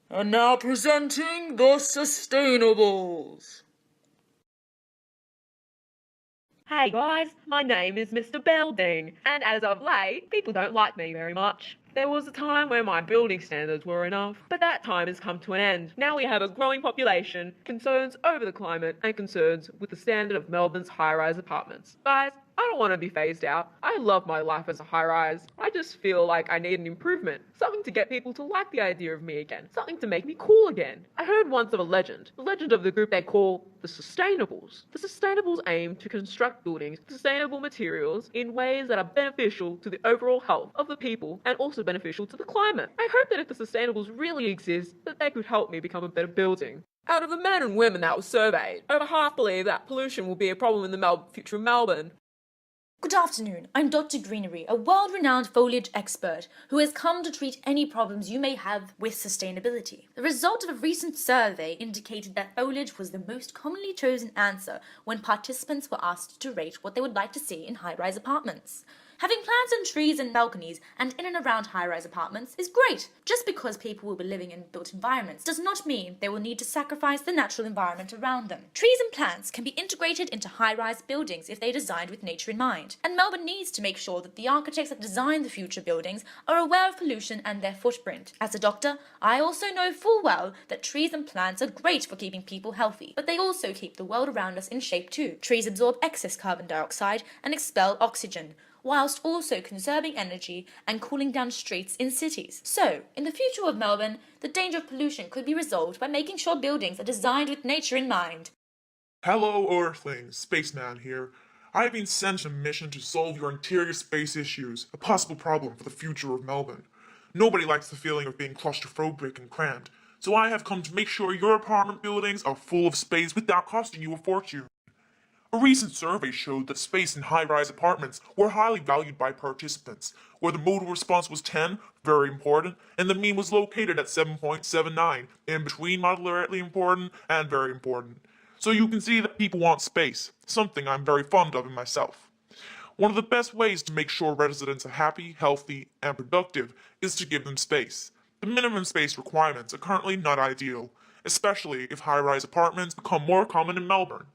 And now presenting the Sustainables. Hey guys, my name is Mr. Belding, and as of late, people don't like me very much. There was a time where my building standards were enough, but that time has come to an end. Now we have a growing population, concerns over the climate, and concerns with the standard of Melbourne's high-rise apartments. Guys, I don't want to be phased out. I love my life as a high-rise. I just feel like I need an improvement. Something to get people to like the idea of me again. Something to make me cool again. I heard once of a legend. The legend of the group they call the Sustainables. The Sustainables aim to construct buildings with sustainable materials in ways that are beneficial to the overall health of the people and also beneficial to the climate. I hope that if the Sustainables really exist, that they could help me become a better building. Out of the men and women that were surveyed, over half believe that pollution will be a problem in the future of Melbourne. Good afternoon, I'm Dr. Greenery, a world-renowned foliage expert who has come to treat any problems you may have with sustainability. The result of a recent survey indicated that foliage was the most commonly chosen answer when participants were asked to rate what they would like to see in high-rise apartments. Having plants and trees in balconies and in and around high-rise apartments is great. Just because people will be living in built environments does not mean they will need to sacrifice the natural environment around them. Trees and plants can be integrated into high-rise buildings if they are designed with nature in mind. And Melbourne needs to make sure that the architects that design the future buildings are aware of pollution and their footprint. As a doctor, I also know full well that trees and plants are great for keeping people healthy, but they also keep the world around us in shape too. Trees absorb excess carbon dioxide and expel oxygen, whilst also conserving energy and cooling down streets in cities. So, in the future of Melbourne, the danger of pollution could be resolved by making sure buildings are designed with nature in mind. Hello, Earthlings. Spaceman here. I have been sent on a mission to solve your interior space issues, a possible problem for the future of Melbourne. Nobody likes the feeling of being claustrophobic and cramped, so I have come to make sure your apartment buildings are full of space without costing you a fortune. A recent survey showed that space in high-rise apartments were highly valued by participants, where the modal response was 10, very important, and the mean was located at 7.79, in between moderately important and very important. So you can see that people want space, something I'm very fond of in myself. One of the best ways to make sure residents are happy, healthy, and productive is to give them space. The minimum space requirements are currently not ideal, especially if high-rise apartments become more common in Melbourne.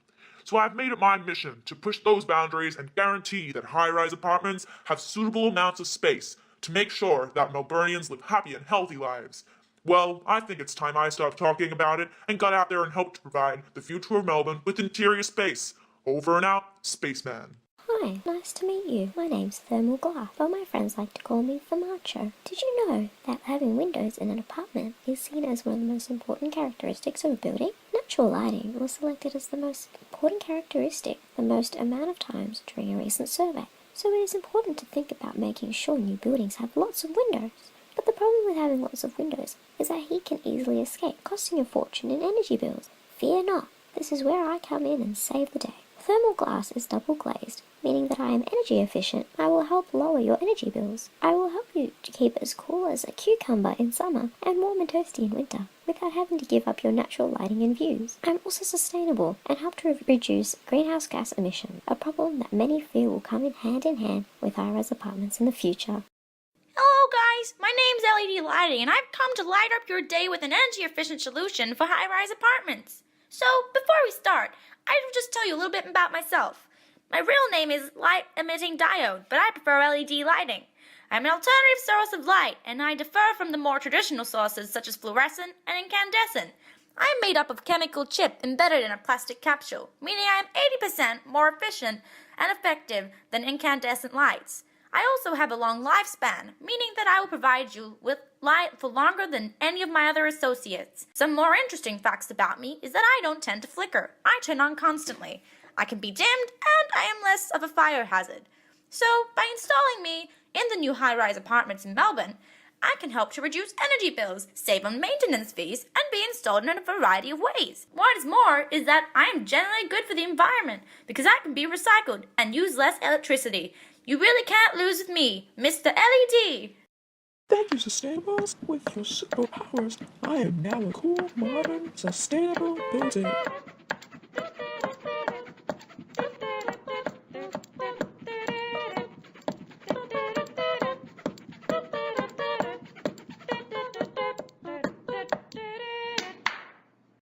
So I've made it my mission to push those boundaries and guarantee that high-rise apartments have suitable amounts of space to make sure that Melburnians live happy and healthy lives. Well, I think it's time I stopped talking about it and got out there and helped to provide the future of Melbourne with interior space. Over and out, Spaceman. Hi, nice to meet you. My name's Thermal Glass, but my friends like to call me Famacho. Did you know that having windows in an apartment is seen as one of the most important characteristics of a building? Natural lighting was selected as the most important characteristic the most amount of times during a recent survey. So it is important to think about making sure new buildings have lots of windows. But the problem with having lots of windows is that heat can easily escape, costing a fortune in energy bills. Fear not, this is where I come in and save the day. Thermal glass is double glazed, meaning that I am energy efficient. I will help lower your energy bills. I will help you to keep as cool as a cucumber in summer and warm and toasty in winter, without having to give up your natural lighting and views. I'm also sustainable and help to reduce greenhouse gas emissions, a problem that many fear will come in hand with high-rise apartments in the future. Hello guys, my name's LED Lighting and I've come to light up your day with an energy-efficient solution for high-rise apartments. So, before we start, I'll just tell you a little bit about myself. My real name is Light Emitting Diode, but I prefer LED lighting. I'm an alternative source of light, and I differ from the more traditional sources such as fluorescent and incandescent. I'm made up of chemical chip embedded in a plastic capsule, meaning I am 80% more efficient and effective than incandescent lights. I also have a long lifespan, meaning that I will provide you with light for longer than any of my other associates. Some more interesting facts about me is that I don't tend to flicker. I turn on constantly. I can be dimmed, and I am less of a fire hazard. So, by installing me in the new high-rise apartments in Melbourne, I can help to reduce energy bills, save on maintenance fees, and be installed in a variety of ways. What is more is that I am generally good for the environment because I can be recycled and use less electricity. You really can't lose with me, Mr. LED. Thank you, Sustainables. With your superpowers, I am now a cool, modern, sustainable building.